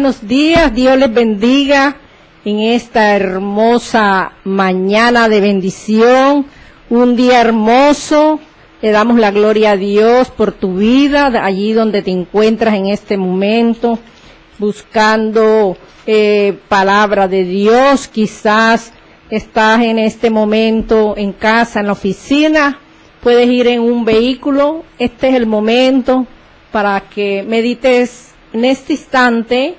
buenos días, Dios les bendiga en esta hermosa mañana de bendición, un día hermoso. Le damos la gloria a Dios por tu vida, allí donde te encuentras en este momento, buscando palabra de Dios. Quizás estás en este momento en casa, en la oficina, puedes ir en un vehículo. Este es el momento para que medites en este instante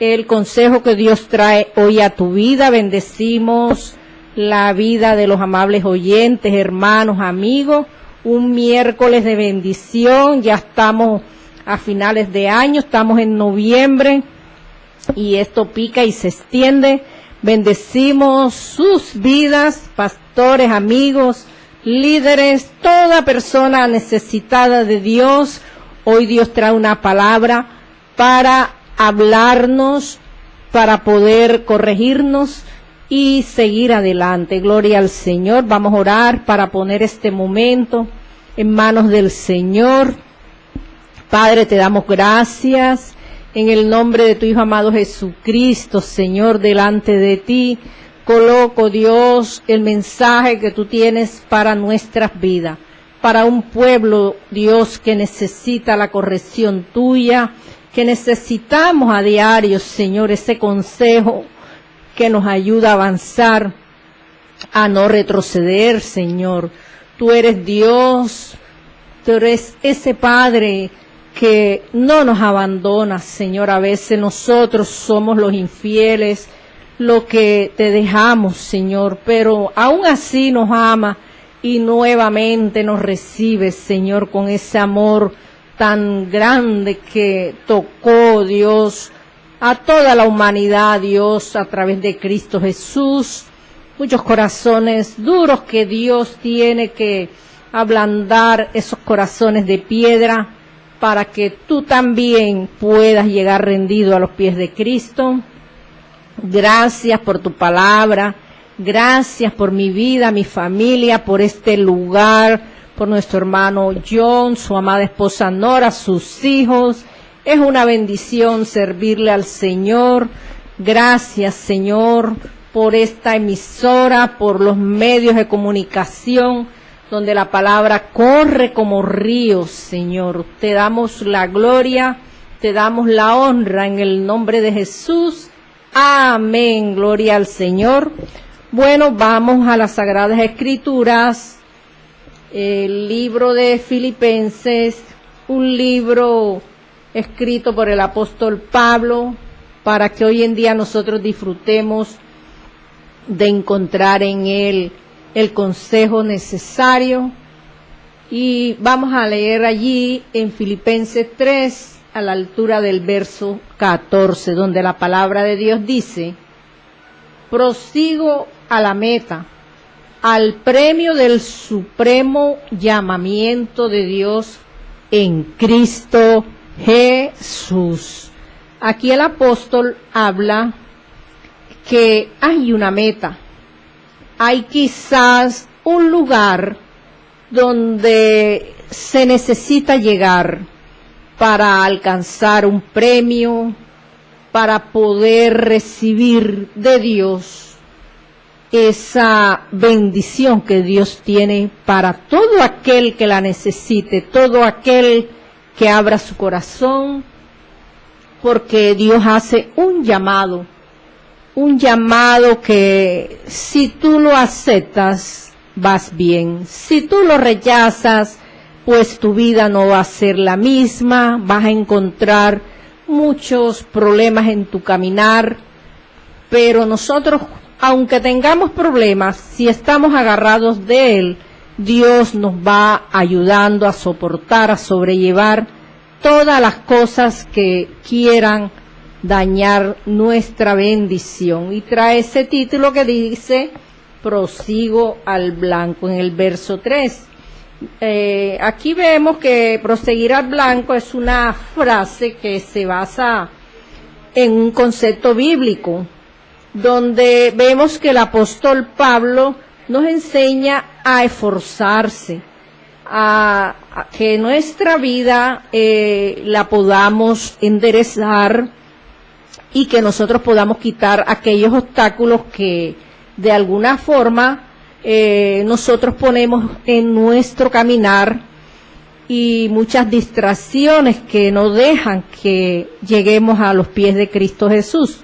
el consejo que Dios trae hoy a tu vida. Bendecimos la vida de los amables oyentes, hermanos, amigos. Un miércoles de bendición, ya estamos a finales de año, estamos en noviembre y esto pica y se extiende. Bendecimos sus vidas, pastores, amigos, líderes, toda persona necesitada de Dios. Hoy Dios trae una palabra para hablarnos, para poder corregirnos y seguir adelante. Gloria al Señor. Vamos a orar para poner este momento en manos del Señor. Padre, te damos gracias en el nombre de tu Hijo amado Jesucristo, Señor, delante de ti. Coloco, Dios, el mensaje que tú tienes para nuestras vidas, para un pueblo, Dios, que necesita la corrección tuya, que necesitamos a diario, Señor, ese consejo que nos ayuda a avanzar, a no retroceder, Señor. Tú eres Dios, tú eres ese Padre que no nos abandona, Señor. A veces nosotros somos los infieles, lo que te dejamos, Señor, pero aún así nos ama y nuevamente nos recibe, Señor, con ese amor tan grande que tocó, Dios, a toda la humanidad, Dios, a través de Cristo Jesús. Muchos corazones duros que Dios tiene que ablandar, esos corazones de piedra, para que tú también puedas llegar rendido a los pies de Cristo. Gracias por tu palabra, gracias por mi vida, mi familia, por este lugar, por nuestro hermano John, su amada esposa Nora, sus hijos. Es una bendición servirle al Señor. Gracias, Señor, por esta emisora, por los medios de comunicación, donde la palabra corre como río, Señor. Te damos la gloria, te damos la honra en el nombre de Jesús. Amén, gloria al Señor. Bueno, vamos a las Sagradas Escrituras, el libro de Filipenses, un libro escrito por el apóstol Pablo, para que hoy en día nosotros disfrutemos de encontrar en él el consejo necesario. Y vamos a leer allí en Filipenses 3, a la altura del verso 14, donde la palabra de Dios dice: prosigo a la meta, al premio del supremo llamamiento de Dios en Cristo Jesús. Aquí el apóstol habla que hay una meta, hay quizás un lugar donde se necesita llegar para alcanzar un premio, para poder recibir de Dios esa bendición que Dios tiene para todo aquel que la necesite, todo aquel que abra su corazón, porque Dios hace un llamado que si tú lo aceptas, vas bien. Si tú lo rechazas, pues tu vida no va a ser la misma, vas a encontrar muchos problemas en tu caminar. Pero nosotros, aunque tengamos problemas, si estamos agarrados de Él, Dios nos va ayudando a soportar, a sobrellevar todas las cosas que quieran dañar nuestra bendición. Y trae ese título que dice: prosigo al blanco, en el verso 3. Aquí vemos que proseguir al blanco es una frase que se basa en un concepto bíblico, donde vemos que el apóstol Pablo nos enseña a esforzarse, a que nuestra vida la podamos enderezar, y que nosotros podamos quitar aquellos obstáculos que de alguna forma nosotros ponemos en nuestro caminar y muchas distracciones que no dejan que lleguemos a los pies de Cristo Jesús.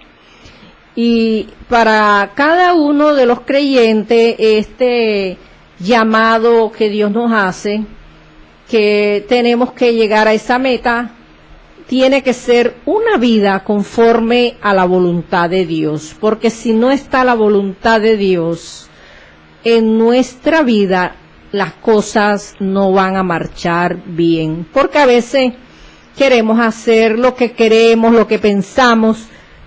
Y para cada uno de los creyentes, este llamado que Dios nos hace, que tenemos que llegar a esa meta, tiene que ser una vida conforme a la voluntad de Dios, porque si no está la voluntad de Dios en nuestra vida, las cosas no van a marchar bien, porque a veces queremos hacer lo que queremos, lo que pensamos,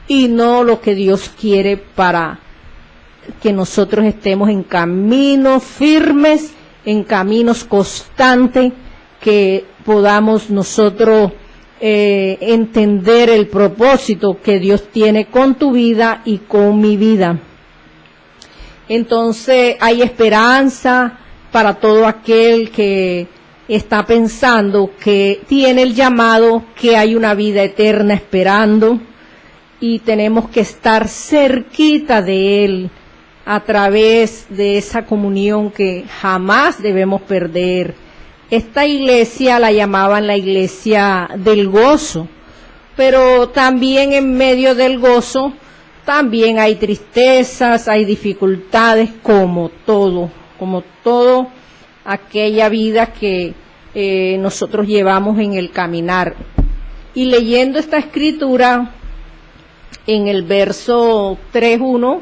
y no lo que Dios quiere para que nosotros estemos en caminos firmes, en caminos constantes, que podamos nosotros entender el propósito que Dios tiene con tu vida y con mi vida. Entonces hay esperanza para todo aquel que está pensando que tiene el llamado, que hay una vida eterna esperando, y tenemos que estar cerquita de Él a través de esa comunión que jamás debemos perder. Esta iglesia la llamaban la iglesia del gozo, pero también en medio del gozo también hay tristezas, hay dificultades, como todo aquella vida que nosotros llevamos en el caminar. Y leyendo esta escritura en el verso 3:1,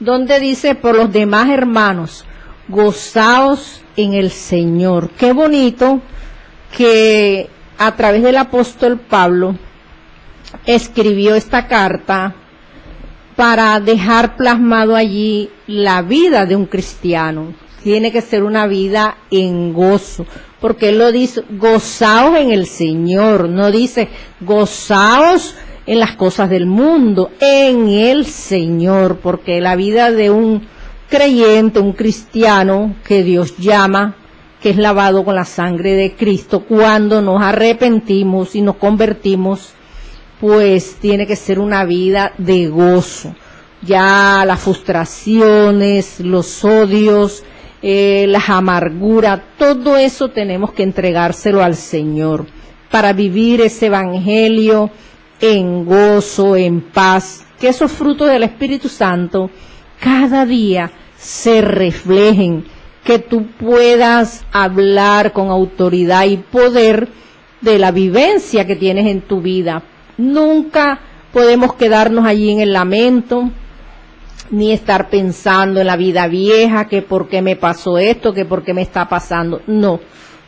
donde dice: por los demás hermanos, gozaos en el Señor. Qué bonito que a través del apóstol Pablo escribió esta carta para dejar plasmado allí la vida de un cristiano. Tiene que ser una vida en gozo, porque él lo dice: gozaos en el Señor. No dice gozaos en las cosas del mundo, en el Señor, porque la vida de un creyente, un cristiano que Dios llama, que es lavado con la sangre de Cristo, cuando nos arrepentimos y nos convertimos, pues tiene que ser una vida de gozo. Ya las frustraciones, los odios, las amarguras, todo eso tenemos que entregárselo al Señor para vivir ese evangelio en gozo, en paz, que esos frutos del Espíritu Santo cada día se reflejen, que tú puedas hablar con autoridad y poder de la vivencia que tienes en tu vida. Nunca podemos quedarnos allí en el lamento, ni estar pensando en la vida vieja, que por qué me pasó esto, que por qué me está pasando. No,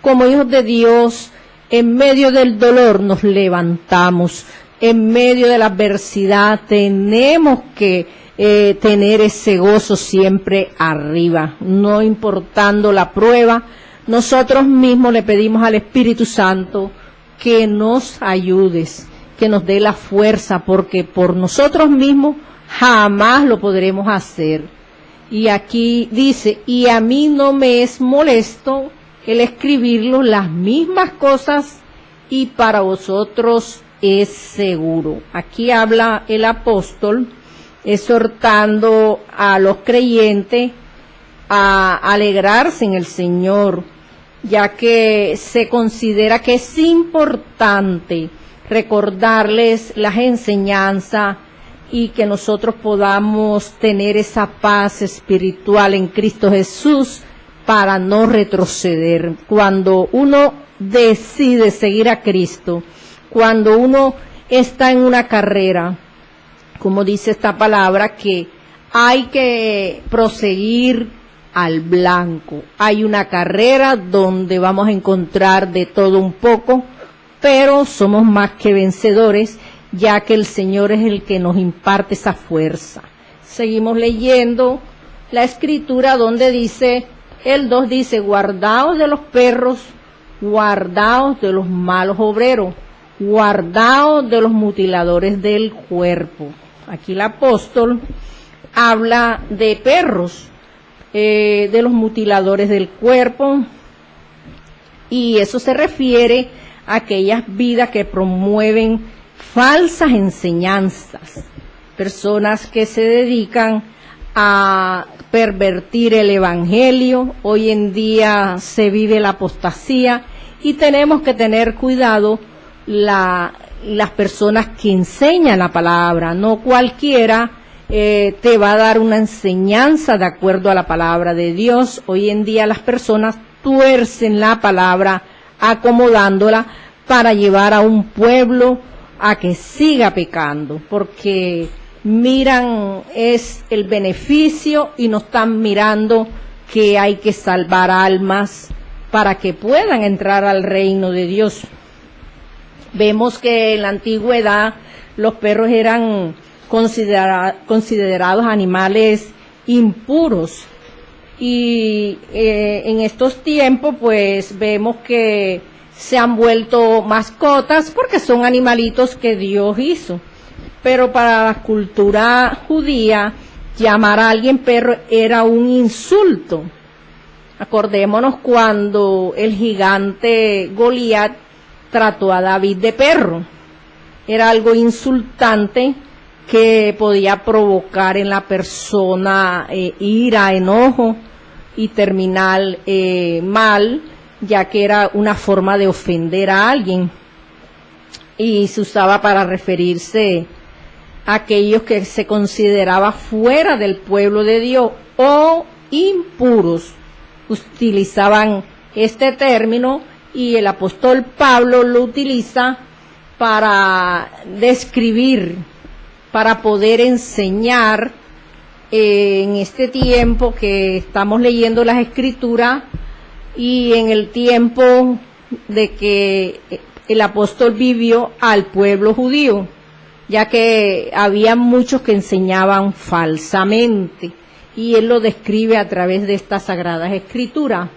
como hijos de Dios, en medio del dolor nos levantamos, en medio de la adversidad tenemos que tener ese gozo siempre arriba, no importando la prueba. Nosotros mismos le pedimos al Espíritu Santo que nos ayudes, que nos dé la fuerza, porque por nosotros mismos jamás lo podremos hacer. Y aquí dice: y a mí no me es molesto el escribirlo las mismas cosas, y para vosotros es seguro. Aquí habla el apóstol exhortando a los creyentes a alegrarse en el Señor, ya que se considera que es importante recordarles las enseñanzas y que nosotros podamos tener esa paz espiritual en Cristo Jesús para no retroceder. Cuando uno decide seguir a Cristo, cuando uno está en una carrera, como dice esta palabra, que hay que proseguir al blanco. Hay una carrera donde vamos a encontrar de todo un poco, pero somos más que vencedores, ya que el Señor es el que nos imparte esa fuerza. Seguimos leyendo la escritura donde dice, el 2 dice: guardaos de los perros, guardaos de los malos obreros, guardaos de los mutiladores del cuerpo. Aquí el apóstol habla de perros, de los mutiladores del cuerpo, y eso se refiere a aquellas vidas que promueven falsas enseñanzas, personas que se dedican a pervertir el evangelio. Hoy en día se vive la apostasía y tenemos que tener cuidado las personas que enseñan la palabra. No cualquiera te va a dar una enseñanza de acuerdo a la palabra de Dios. Hoy en día las personas tuercen la palabra acomodándola para llevar a un pueblo a que siga pecando, porque miran es el beneficio y no están mirando que hay que salvar almas para que puedan entrar al reino de Dios. Vemos que en la antigüedad los perros eran considerados animales impuros y en estos tiempos pues vemos que se han vuelto mascotas porque son animalitos que Dios hizo. Pero para la cultura judía, llamar a alguien perro era un insulto. Acordémonos cuando el gigante Goliat trató a David de perro. Era algo insultante que podía provocar en la persona ira, enojo y terminar mal, ya que era una forma de ofender a alguien. Y se usaba para referirse a aquellos que se consideraba fuera del pueblo de Dios o impuros. Utilizaban este término y el apóstol Pablo lo utiliza para describir, para poder enseñar en este tiempo que estamos leyendo las Escrituras y en el tiempo de que el apóstol vivió al pueblo judío, ya que había muchos que enseñaban falsamente, y él lo describe a través de estas sagradas escrituras,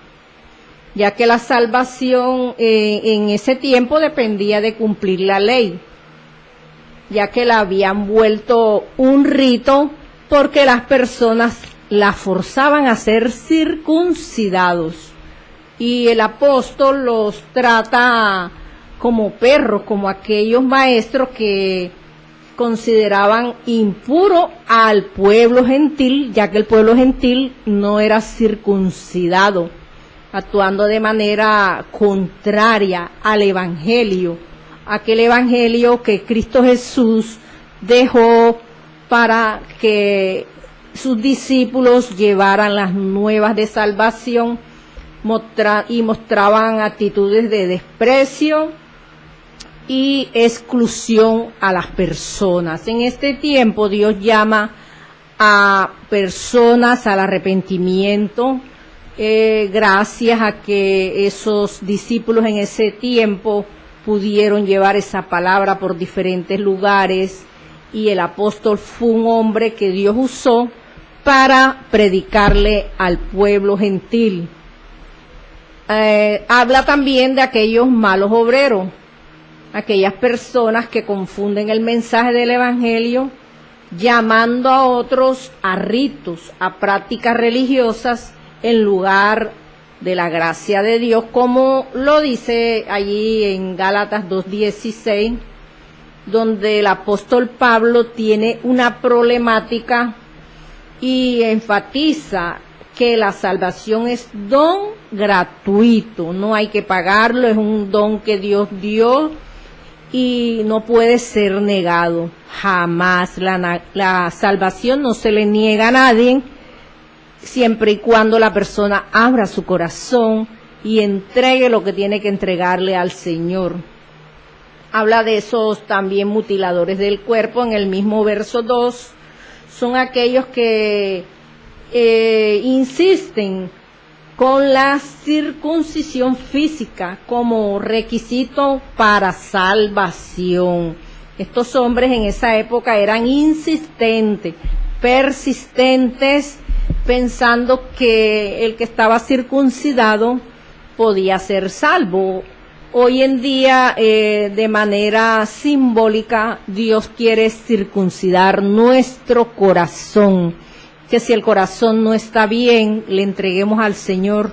ya que la salvación en ese tiempo dependía de cumplir la ley, ya que la habían vuelto un rito porque las personas la forzaban a ser circuncidados, y el apóstol los trata como perros, como aquellos maestros que consideraban impuro al pueblo gentil, ya que el pueblo gentil no era circuncidado, actuando de manera contraria al evangelio, aquel evangelio que Cristo Jesús dejó para que sus discípulos llevaran las nuevas de salvación y mostraban actitudes de desprecio y exclusión a las personas. En este tiempo Dios llama a personas al arrepentimiento, gracias a que esos discípulos en ese tiempo pudieron llevar esa palabra por diferentes lugares, y el apóstol fue un hombre que Dios usó para predicarle al pueblo gentil. Habla también de aquellos malos obreros, aquellas personas que confunden el mensaje del evangelio, llamando a otros a ritos, a prácticas religiosas en lugar de la gracia de Dios, como lo dice allí en Gálatas 2:16, donde el apóstol Pablo tiene una problemática y enfatiza que la salvación es don gratuito, no hay que pagarlo, es un don que Dios dio y no puede ser negado jamás. La salvación no se le niega a nadie, siempre y cuando la persona abra su corazón y entregue lo que tiene que entregarle al Señor. Habla de esos también mutiladores del cuerpo en el mismo verso 2, son aquellos que insisten con la circuncisión física como requisito para salvación. Estos hombres en esa época eran insistentes, persistentes, pensando que el que estaba circuncidado podía ser salvo. Hoy en día, de manera simbólica, Dios quiere circuncidar nuestro corazón, que si el corazón no está bien, le entreguemos al Señor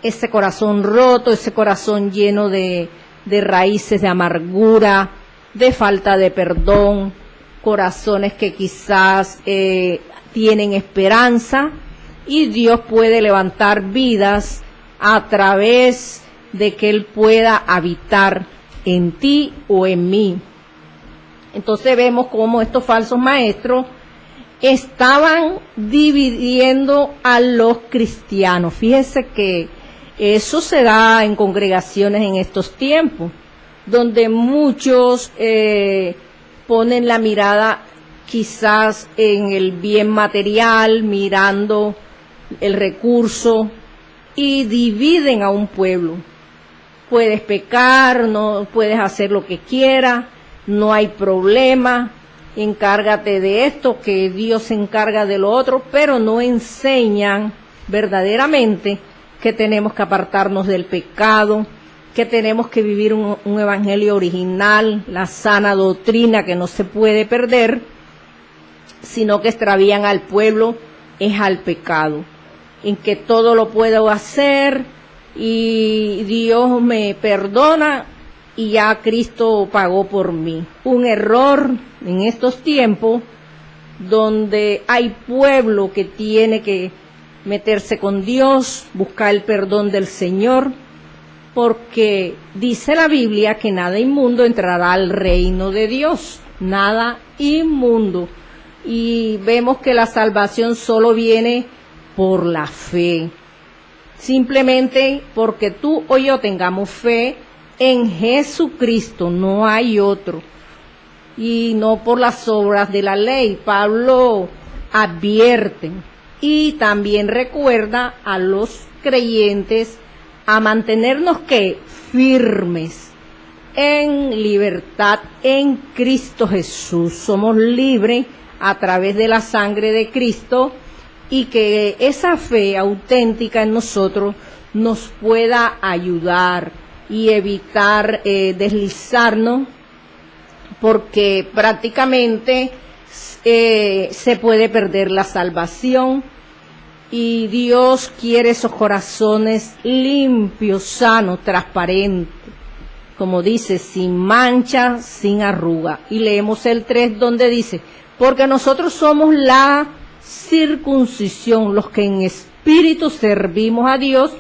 ese corazón roto, ese corazón lleno de raíces de amargura, de falta de perdón, corazones que quizás tienen esperanza, y Dios puede levantar vidas a través de que Él pueda habitar en ti o en mí. Entonces vemos cómo estos falsos maestros estaban dividiendo a los cristianos. Fíjese que eso se da en congregaciones en estos tiempos, donde muchos ponen la mirada quizás en el bien material, mirando el recurso, y dividen a un pueblo. Puedes pecar, no puedes hacer lo que quieras, no hay problema, encárgate de esto, que Dios se encarga de lo otro, pero no enseñan verdaderamente que tenemos que apartarnos del pecado, que tenemos que vivir un evangelio original, la sana doctrina que no se puede perder, sino que extravían al pueblo es al pecado, en que todo lo puedo hacer y Dios me perdona y ya Cristo pagó por mí. Un error en estos tiempos donde hay pueblo que tiene que meterse con Dios, buscar el perdón del Señor, porque dice la Biblia que nada inmundo entrará al reino de Dios, nada inmundo. Y vemos que la salvación solo viene por la fe, simplemente porque tú o yo tengamos fe en Jesucristo, no hay otro, y no por las obras de la ley. Pablo advierte y también recuerda a los creyentes a mantenernos firmes en libertad en Cristo Jesús. Somos libres a través de la sangre de Cristo, y que esa fe auténtica en nosotros nos pueda ayudar y evitar deslizarnos, porque prácticamente se puede perder la salvación, y Dios quiere esos corazones limpios, sanos, transparentes, como dice, sin mancha, sin arruga. Y leemos el 3 donde dice: porque nosotros somos la circuncisión, los que en espíritu servimos a Dios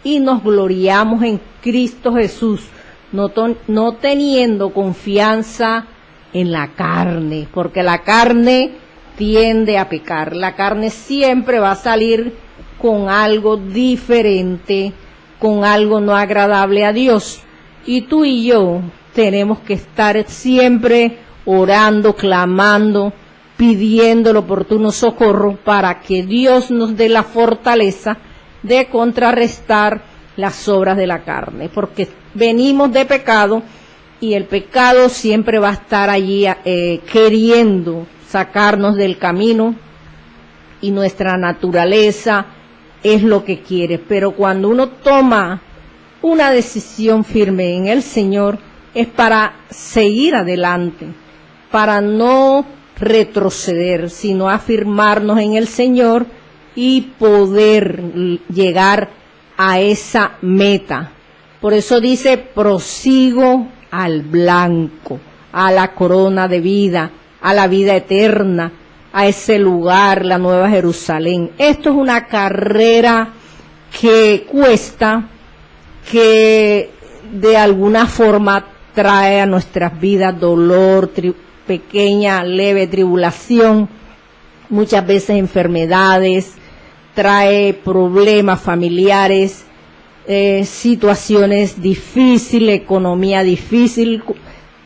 y nos gloriamos en Cristo Jesús, no teniendo confianza en la carne, porque la carne tiende a pecar. La carne siempre va a salir con algo diferente, con algo no agradable a Dios. Y tú y yo tenemos que estar siempre orando, clamando, pidiendo el oportuno socorro para que Dios nos dé la fortaleza de contrarrestar las obras de la carne, porque venimos de pecado y el pecado siempre va a estar allí queriendo sacarnos del camino, y nuestra naturaleza es lo que quiere. Pero cuando uno toma una decisión firme en el Señor, es para seguir adelante, para no retroceder, sino afirmarnos en el Señor y poder llegar a esa meta. Por eso dice: prosigo al blanco, a la corona de vida, a la vida eterna, a ese lugar, la Nueva Jerusalén. Esto es una carrera que cuesta, que de alguna forma trae a nuestras vidas dolor, pequeña, leve tribulación, muchas veces enfermedades, trae problemas familiares, situaciones difíciles, economía difícil,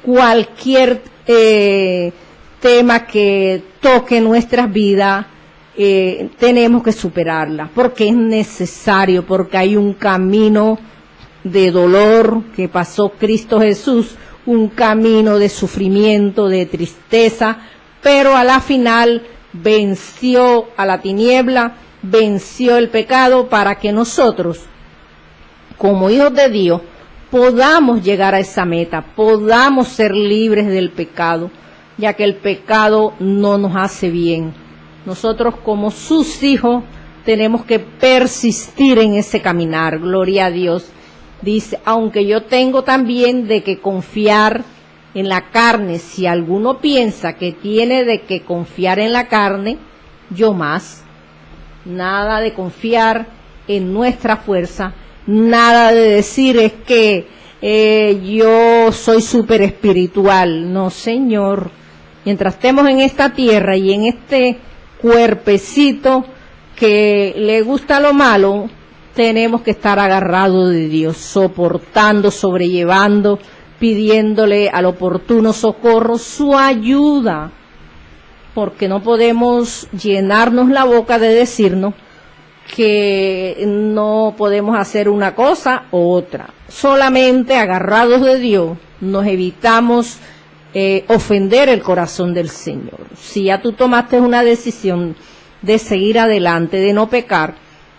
cualquier tema que toque nuestras vidas, tenemos que superarla, porque es necesario, porque hay un camino de dolor que pasó Cristo Jesús, un camino de sufrimiento, de tristeza, pero a la final venció a la tiniebla, venció el pecado, para que nosotros, como hijos de Dios, podamos llegar a esa meta, podamos ser libres del pecado, ya que el pecado no nos hace bien. Nosotros, como sus hijos, tenemos que persistir en ese caminar. Gloria a Dios. Dice: aunque yo tengo también de que confiar en la carne. Si alguno piensa que tiene de que confiar en la carne, yo más. Nada de confiar en nuestra fuerza, nada de decir es que yo soy súper espiritual. No, Señor. Mientras estemos en esta tierra y en este cuerpecito que le gusta lo malo, tenemos que estar agarrados de Dios, soportando, sobrellevando, pidiéndole al oportuno socorro su ayuda, porque no podemos llenarnos la boca de decirnos que no podemos hacer una cosa u otra. Solamente agarrados de Dios nos evitamos ofender el corazón del Señor. Si ya tú tomaste una decisión de seguir adelante, de no pecar,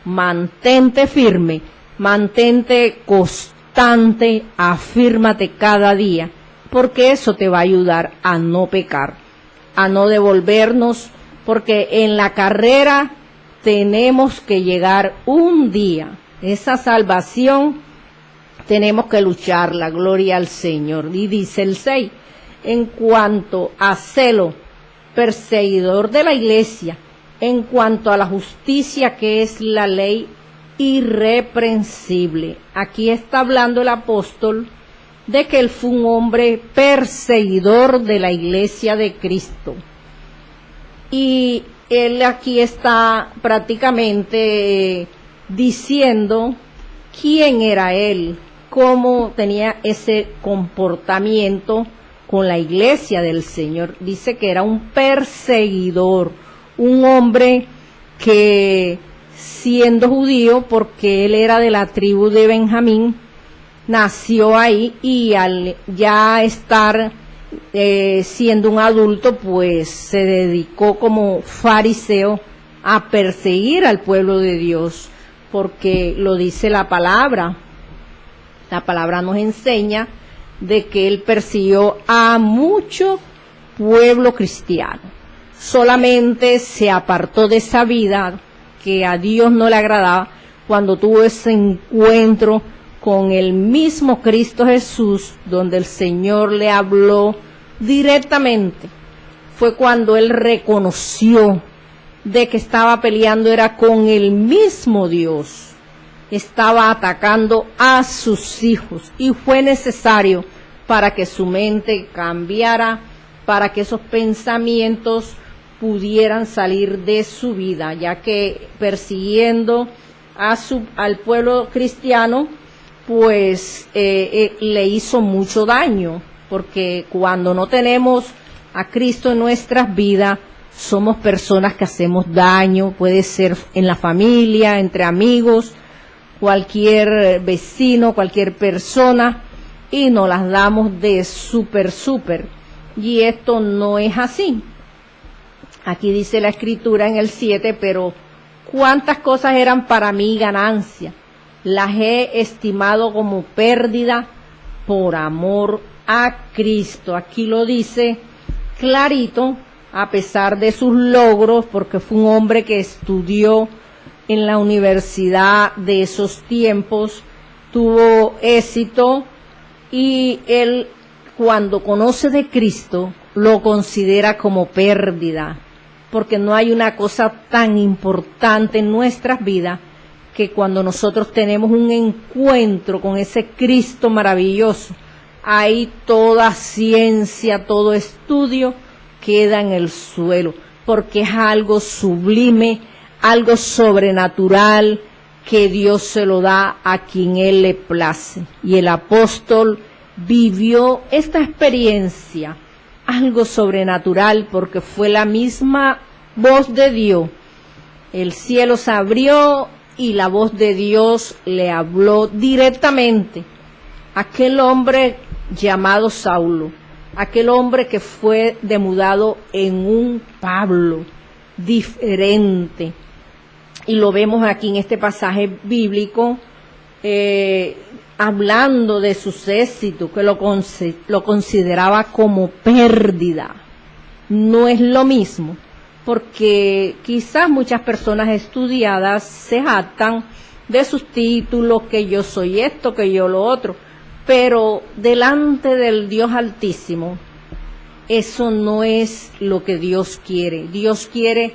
mantente firme, mantente constante, afírmate cada día, porque eso te va a ayudar a no pecar, a no devolvernos, porque en la carrera tenemos que llegar un día. Esa salvación tenemos que lucharla, gloria al Señor. Y dice el 6, en cuanto a celo, perseguidor de la iglesia, en cuanto a la justicia que es la ley irreprensible. Aquí está hablando el apóstol de que él fue un hombre perseguidor de la iglesia de Cristo. Y él aquí está prácticamente diciendo quién era él, cómo tenía ese comportamiento con la iglesia del Señor. Dice que era un perseguidor, un hombre que, siendo judío, porque él era de la tribu de Benjamín, nació ahí, y al ya estar siendo un adulto, pues se dedicó como fariseo a perseguir al pueblo de Dios, porque lo dice la palabra. La palabra nos enseña de que él persiguió a mucho pueblo cristiano. Solamente se apartó de esa vida que a Dios no le agradaba cuando tuvo ese encuentro con el mismo Cristo Jesús, donde el Señor le habló directamente. Fue cuando él reconoció de que estaba peleando era con el mismo Dios, estaba atacando a sus hijos, y fue necesario para que su mente cambiara, para que esos pensamientos pudieran salir de su vida, ya que persiguiendo al pueblo cristiano, pues le hizo mucho daño, porque cuando no tenemos a Cristo en nuestras vidas, somos personas que hacemos daño. Puede ser en la familia, entre amigos, cualquier vecino, cualquier persona, y nos las damos de súper, y esto no es así. Aquí dice la escritura en el 7, pero cuántas cosas eran para mí ganancia, las he estimado como pérdida por amor a Cristo. Aquí lo dice clarito, a pesar de sus logros, porque fue un hombre que estudió en la universidad de esos tiempos, tuvo éxito, y él, cuando conoce de Cristo, lo considera como pérdida, porque no hay una cosa tan importante en nuestras vidas que cuando nosotros tenemos un encuentro con ese Cristo maravilloso, ahí toda ciencia, todo estudio queda en el suelo, porque es algo sublime, algo sobrenatural, que Dios se lo da a quien Él le place. Y el apóstol vivió esta experiencia, algo sobrenatural, porque fue la misma voz de Dios. El cielo se abrió y la voz de Dios le habló directamente. Aquel hombre llamado Saulo, aquel hombre que fue demudado en un Pablo diferente. Y lo vemos aquí en este pasaje bíblico, hablando de sus éxitos, que lo consideraba como pérdida. No es lo mismo, porque quizás muchas personas estudiadas se jactan de sus títulos, que yo soy esto, que yo lo otro, pero delante del Dios Altísimo, eso no es lo que Dios quiere. Dios quiere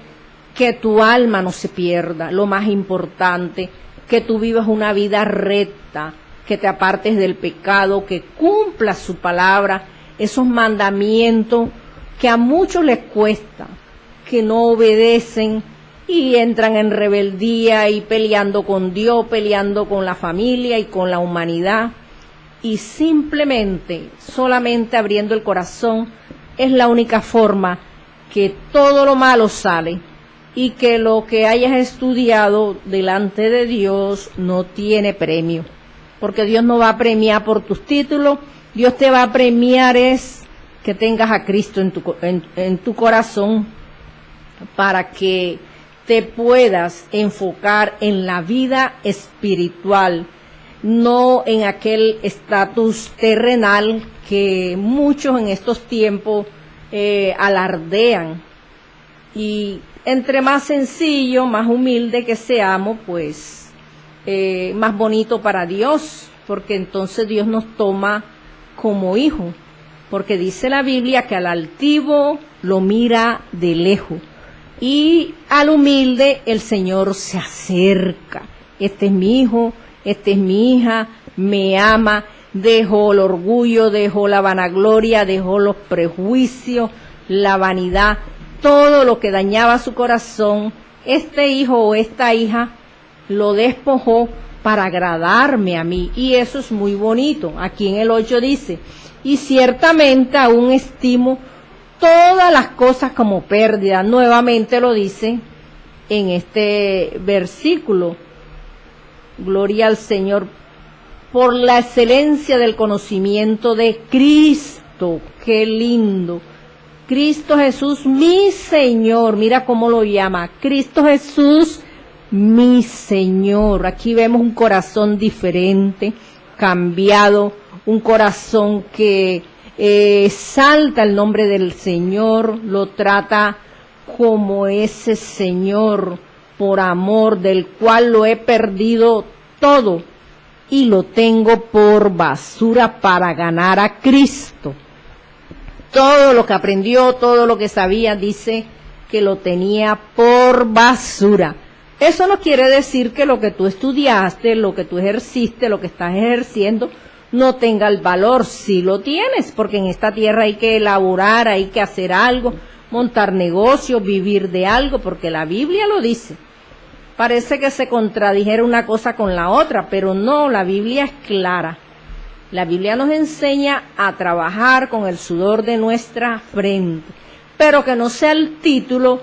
que tu alma no se pierda, lo más importante, que tú vivas una vida recta, que te apartes del pecado, que cumplas su palabra, esos mandamientos que a muchos les cuesta, que no obedecen y entran en rebeldía y peleando con Dios, peleando con la familia y con la humanidad. Y simplemente, solamente abriendo el corazón, es la única forma que todo lo malo sale y que lo que hayas estudiado delante de Dios no tiene premio. Porque Dios no va a premiar por tus títulos, Dios te va a premiar es que tengas a Cristo en tu corazón para que te puedas enfocar en la vida espiritual, no en aquel estatus terrenal que muchos en estos tiempos alardean. Y entre más sencillo, más humilde que seamos, pues más bonito para Dios, porque entonces Dios nos toma como hijo, porque dice la Biblia que al altivo lo mira de lejos y al humilde el Señor se acerca. Este es mi hijo, esta es mi hija, me ama, dejó el orgullo, dejó la vanagloria, dejó los prejuicios, la vanidad, todo lo que dañaba su corazón. Este hijo o esta hija lo despojó para agradarme a mí, y eso es muy bonito. Aquí en el 8 dice, y ciertamente aún estimo todas las cosas como pérdida. Nuevamente lo dice en este versículo. Gloria al Señor, por la excelencia del conocimiento de Cristo. Qué lindo. Cristo Jesús, mi Señor. Mira cómo lo llama. Cristo Jesús, mi Señor. Aquí vemos un corazón diferente, cambiado, un corazón que exalta el nombre del Señor, lo trata como ese Señor por amor, del cual lo he perdido todo y lo tengo por basura para ganar a Cristo. Todo lo que aprendió, todo lo que sabía, dice que lo tenía por basura. Eso no quiere decir que lo que tú estudiaste, lo que tú ejerciste, lo que estás ejerciendo, no tenga el valor. Sí lo tienes, porque en esta tierra hay que elaborar, hay que hacer algo, montar negocios, vivir de algo, porque la Biblia lo dice. Parece que se contradijera una cosa con la otra, pero no, la Biblia es clara. La Biblia nos enseña a trabajar con el sudor de nuestra frente, pero que no sea el título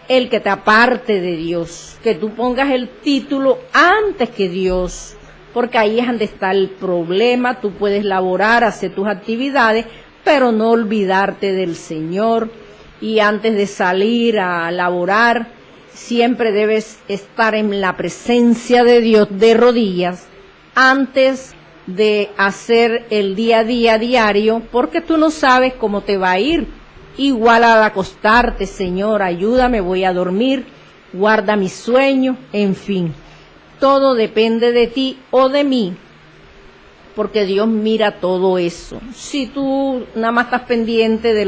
el que te aparte de Dios, que tú pongas el título antes que Dios, porque ahí es donde está el problema. Tú puedes laborar, hacer tus actividades, pero no olvidarte del Señor, y antes de salir a laborar, siempre debes estar en la presencia de Dios de rodillas, antes de hacer el día a día diario, porque tú no sabes cómo te va a ir. Igual al acostarte, Señor, ayúdame, voy a dormir, guarda mi sueño, en fin. Todo depende de ti o de mí, porque Dios mira todo eso. Si tú nada más estás pendiente de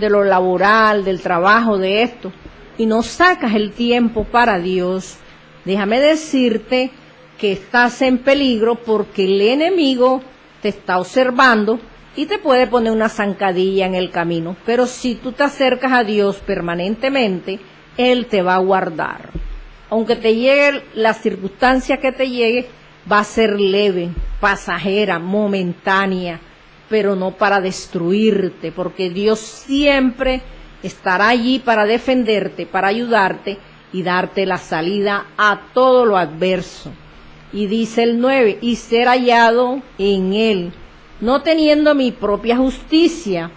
lo laboral, del trabajo, de esto, y no sacas el tiempo para Dios, déjame decirte que estás en peligro, porque el enemigo te está observando y te puede poner una zancadilla en el camino. Pero si tú te acercas a Dios permanentemente, Él te va a guardar. Aunque te llegue la circunstancia que te llegue, va a ser leve, pasajera, momentánea, pero no para destruirte, porque Dios siempre estará allí para defenderte, para ayudarte y darte la salida a todo lo adverso. Y dice el 9, y ser hallado en Él, no teniendo mi propia justicia,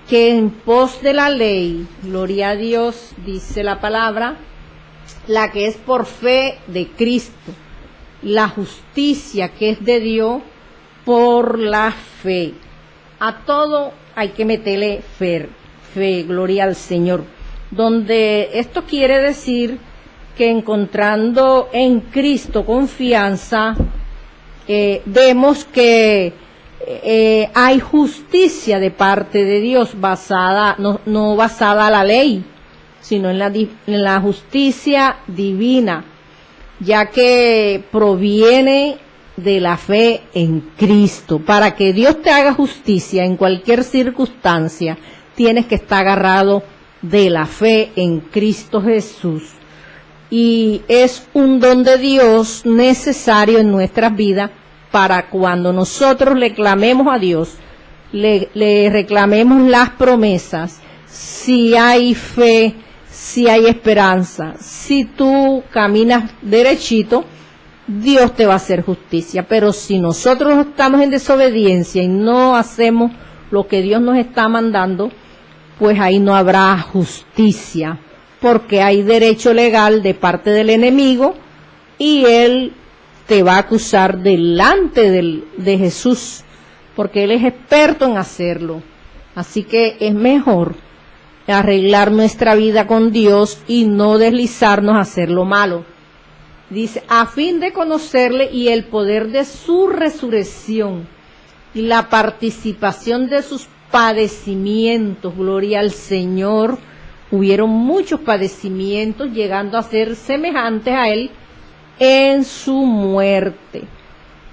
que en pos de la ley, gloria a Dios, dice la palabra, la que es por fe de Cristo, la justicia que es de Dios por la fe. A todo hay que meterle fe, gloria al Señor. Donde esto quiere decir que encontrando en Cristo confianza, vemos que hay justicia de parte de Dios basada, no basada en la ley, sino en la justicia divina, ya que proviene de la fe en Cristo. Para que Dios te haga justicia en cualquier circunstancia, tienes que estar agarrado de la fe en Cristo Jesús. Y es un don de Dios necesario en nuestras vidas para cuando nosotros le clamemos a Dios, le reclamemos las promesas. Si hay fe, si hay esperanza, si tú caminas derechito, Dios te va a hacer justicia. Pero si nosotros estamos en desobediencia y no hacemos lo que Dios nos está mandando, pues ahí no habrá justicia, porque hay derecho legal de parte del enemigo y él te va a acusar delante de Jesús, porque él es experto en hacerlo. Así que es mejor arreglar nuestra vida con Dios y no deslizarnos a hacer lo malo. Dice, a fin de conocerle y el poder de su resurrección y la participación de sus padecimientos. Gloria al Señor. Hubieron muchos padecimientos, llegando a ser semejantes a él en su muerte.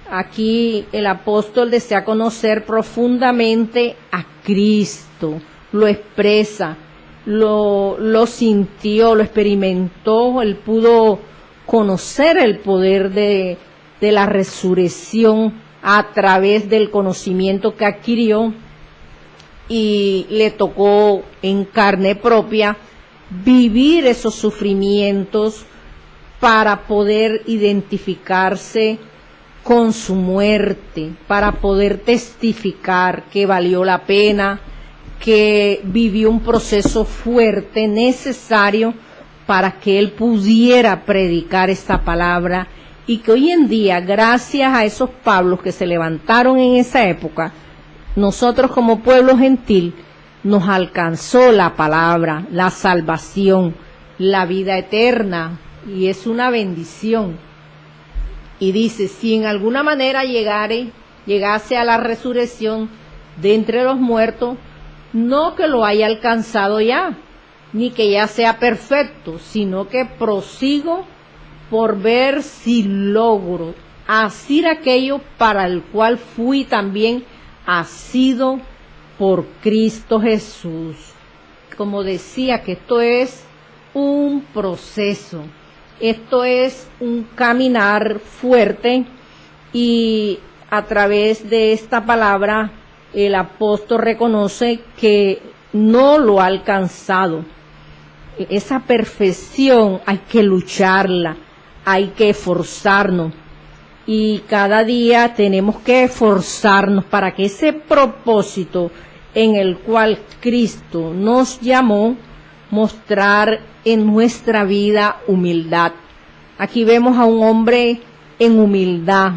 Aquí el apóstol desea conocer profundamente a Cristo, lo expresa, lo sintió, lo experimentó, él pudo conocer el poder de la resurrección a través del conocimiento que adquirió, y le tocó en carne propia vivir esos sufrimientos para poder identificarse con su muerte, para poder testificar que valió la pena, que vivió un proceso fuerte, necesario para que él pudiera predicar esta palabra, y que hoy en día, gracias a esos Pablos que se levantaron en esa época, nosotros como pueblo gentil nos alcanzó la palabra, la salvación, la vida eterna, y es una bendición. Y dice, si en alguna manera llegase a la resurrección de entre los muertos, no que lo haya alcanzado ya, ni que ya sea perfecto, sino que prosigo por ver si logro hacer aquello para el cual fui también asido por Cristo Jesús. Como decía, que esto es un proceso, esto es un caminar fuerte, y a través de esta palabra el apóstol reconoce que no lo ha alcanzado. Esa perfección hay que lucharla, hay que esforzarnos, y cada día tenemos que esforzarnos para que ese propósito en el cual Cristo nos llamó, mostrar en nuestra vida humildad. Aquí vemos a un hombre en humildad,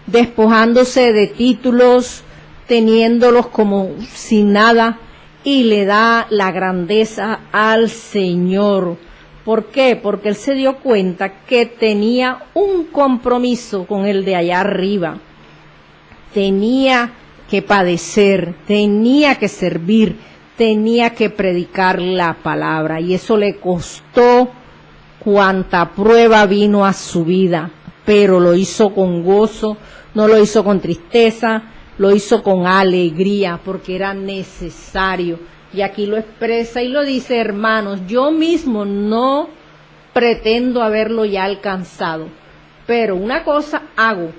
despojándose de títulos, teniéndolos como sin nada, y le da la grandeza al Señor. ¿Por qué? Porque él se dio cuenta que tenía un compromiso con el de allá arriba. Tenía que padecer, tenía que servir, tenía que predicar la palabra, y eso le costó cuanta prueba vino a su vida, pero lo hizo con gozo, no lo hizo con tristeza, lo hizo con alegría, porque era necesario. Y aquí lo expresa y lo dice, hermanos, yo mismo no pretendo haberlo ya alcanzado, pero una cosa hago,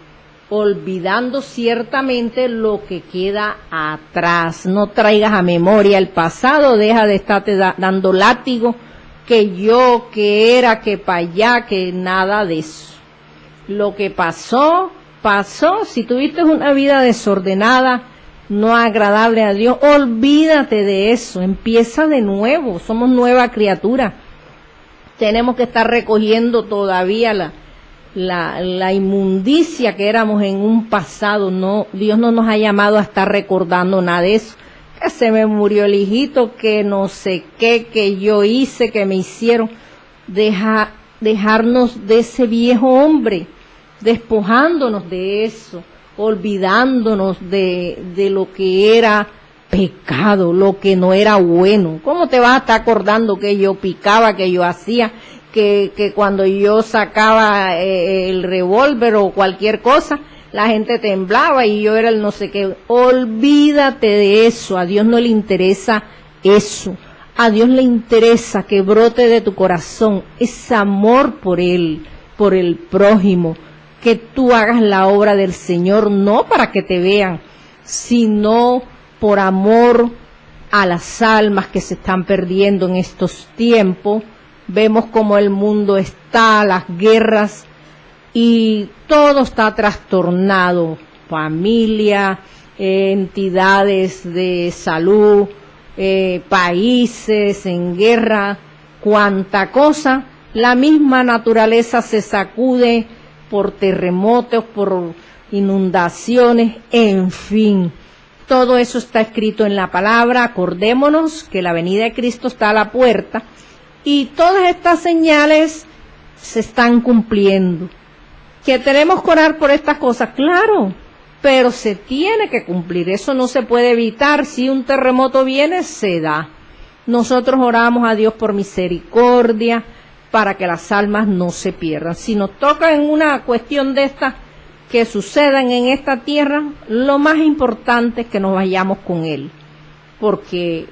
olvidando ciertamente lo que queda atrás. No traigas a memoria el pasado, deja de estarte dando látigo, que yo, que era, que para allá, que nada de eso. Lo que pasó, pasó. Si tuviste una vida desordenada, no agradable a Dios, olvídate de eso, empieza de nuevo, somos nueva criatura. Tenemos que estar recogiendo todavía la inmundicia que éramos en un pasado. No, Dios no nos ha llamado a estar recordando nada de eso, que se me murió el hijito, que no sé qué, que yo hice, que me hicieron. Dejarnos de ese viejo hombre, despojándonos de eso, olvidándonos de lo que era pecado, lo que no era bueno. ¿Cómo te vas a estar acordando que yo picaba, que yo hacía, que cuando yo sacaba el revólver o cualquier cosa, la gente temblaba y yo era el no sé qué? Olvídate de eso, a Dios no le interesa eso. A Dios le interesa que brote de tu corazón ese amor por Él, por el prójimo, que tú hagas la obra del Señor, no para que te vean, sino por amor a las almas que se están perdiendo en estos tiempos. Vemos cómo el mundo está, las guerras, y todo está trastornado, familia, entidades de salud, países en guerra, cuanta cosa. La misma naturaleza se sacude por terremotos, por inundaciones, en fin. Todo eso está escrito en la palabra. Acordémonos que la venida de Cristo está a la puerta y todas estas señales se están cumpliendo. ¿Que tenemos que orar por estas cosas? Claro, pero se tiene que cumplir, eso no se puede evitar. Si un terremoto viene, se da. Nosotros oramos a Dios por misericordia, para que las almas no se pierdan. Si nos toca en una cuestión de estas que sucedan en esta tierra, lo más importante es que nos vayamos con Él, porque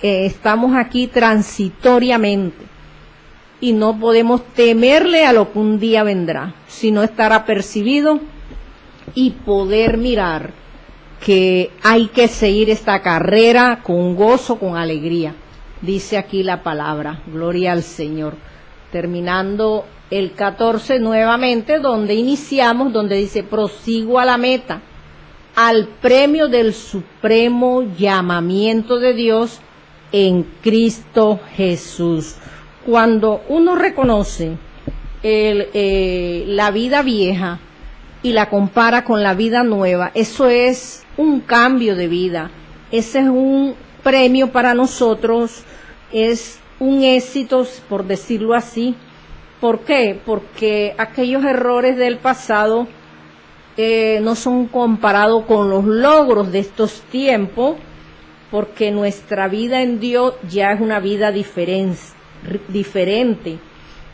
estamos aquí transitoriamente y no podemos temerle a lo que un día vendrá, sino estar apercibido y poder mirar que hay que seguir esta carrera con gozo, con alegría. Dice aquí la palabra, gloria al Señor. Terminando el 14 nuevamente, donde iniciamos, donde dice, prosigo a la meta, al premio del supremo llamamiento de Dios en Cristo Jesús. Cuando uno reconoce la vida vieja y la compara con la vida nueva, eso es un cambio de vida, ese es un premio para nosotros, es un éxito, por decirlo así. ¿Por qué? Porque aquellos errores del pasado no son comparados con los logros de estos tiempos, porque nuestra vida en Dios ya es una vida diferente,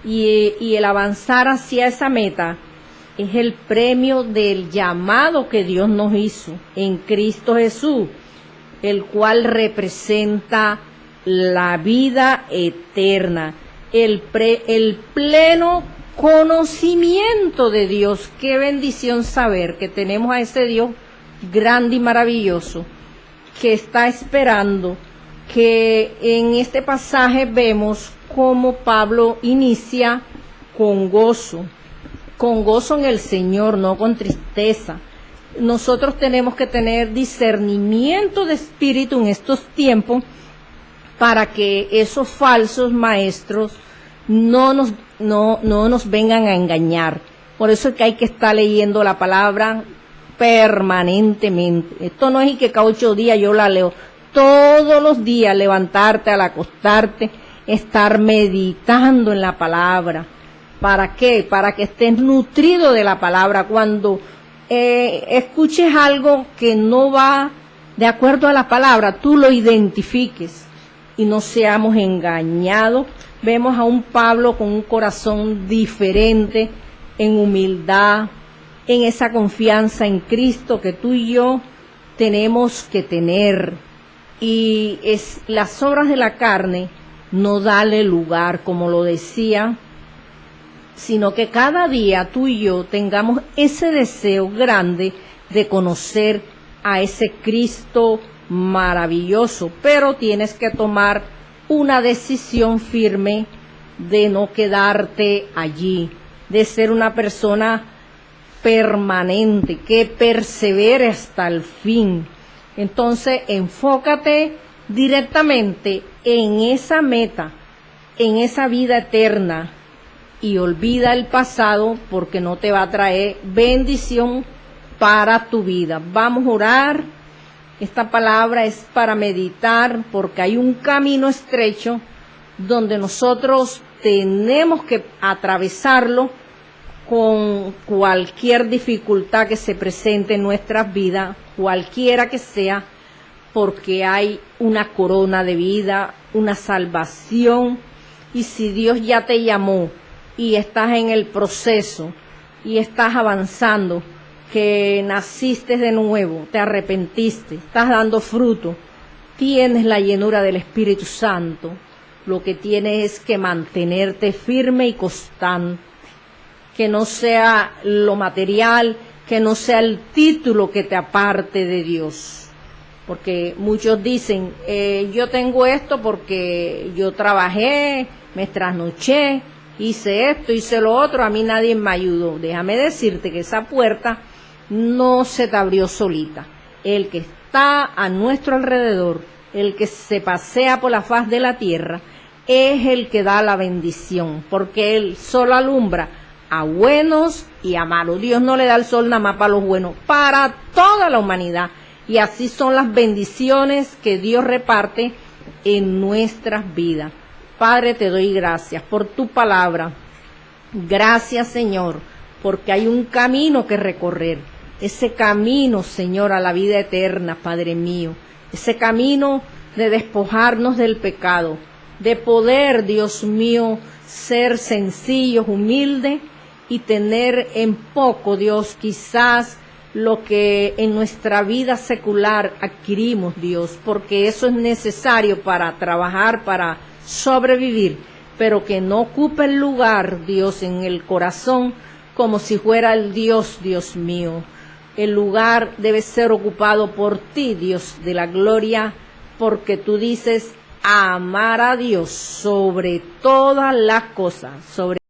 y el avanzar hacia esa meta es el premio del llamado que Dios nos hizo en Cristo Jesús, el cual representa la vida eterna, el pleno conocimiento de Dios. Qué bendición saber que tenemos a ese Dios grande y maravilloso que está esperando. Que en este pasaje vemos cómo Pablo inicia con gozo en el Señor, no con tristeza. Nosotros tenemos que tener discernimiento de espíritu en estos tiempos para que esos falsos maestros no nos vengan a engañar. Por eso es que hay que estar leyendo la palabra permanentemente. Esto no es que cada 8 días yo la leo. Todos los días levantarte al acostarte, estar meditando en la palabra. ¿Para qué? Para que estés nutrido de la palabra. Cuando escuches algo que no va de acuerdo a la palabra, tú lo identifiques y no seamos engañados. Vemos a un Pablo con un corazón diferente, en humildad, en esa confianza en Cristo que tú y yo tenemos que tener. Y las obras de la carne no darle lugar, como lo decía, sino que cada día tú y yo tengamos ese deseo grande de conocer a ese Cristo maravilloso, pero tienes que tomar una decisión firme de no quedarte allí, de ser una persona permanente, que persevere hasta el fin. Entonces, enfócate directamente en esa meta, en esa vida eterna, y olvida el pasado porque no te va a traer bendición para tu vida. Vamos a orar. Esta palabra es para meditar porque hay un camino estrecho donde nosotros tenemos que atravesarlo con cualquier dificultad que se presente en nuestras vidas, cualquiera que sea, porque hay una corona de vida, una salvación, y si Dios ya te llamó y estás en el proceso y estás avanzando, que naciste de nuevo, te arrepentiste, estás dando fruto, tienes la llenura del Espíritu Santo, lo que tienes es que mantenerte firme y constante, que no sea lo material, que no sea el título que te aparte de Dios. Porque muchos dicen, yo tengo esto porque yo trabajé, me trasnoché, hice esto, hice lo otro, a mí nadie me ayudó. Déjame decirte que esa puerta no se te abrió solita. El que está a nuestro alrededor, el que se pasea por la faz de la tierra, es el que da la bendición, porque el sol alumbra a buenos y a malos. Dios no le da el sol nada más para los buenos, para toda la humanidad. Y así son las bendiciones que Dios reparte en nuestras vidas. Padre, te doy gracias por tu palabra. Gracias, Señor, porque hay un camino que recorrer. Ese camino, Señor, a la vida eterna, Padre mío. Ese camino de despojarnos del pecado, de poder, Dios mío, ser sencillos, humildes y tener en poco, Dios, quizás lo que en nuestra vida secular adquirimos, Dios, porque eso es necesario para trabajar, para sobrevivir, pero que no ocupe el lugar, Dios, en el corazón como si fuera el Dios, Dios mío. El lugar debe ser ocupado por ti, Dios de la gloria, porque tú dices amar a Dios sobre todas las cosas, sobre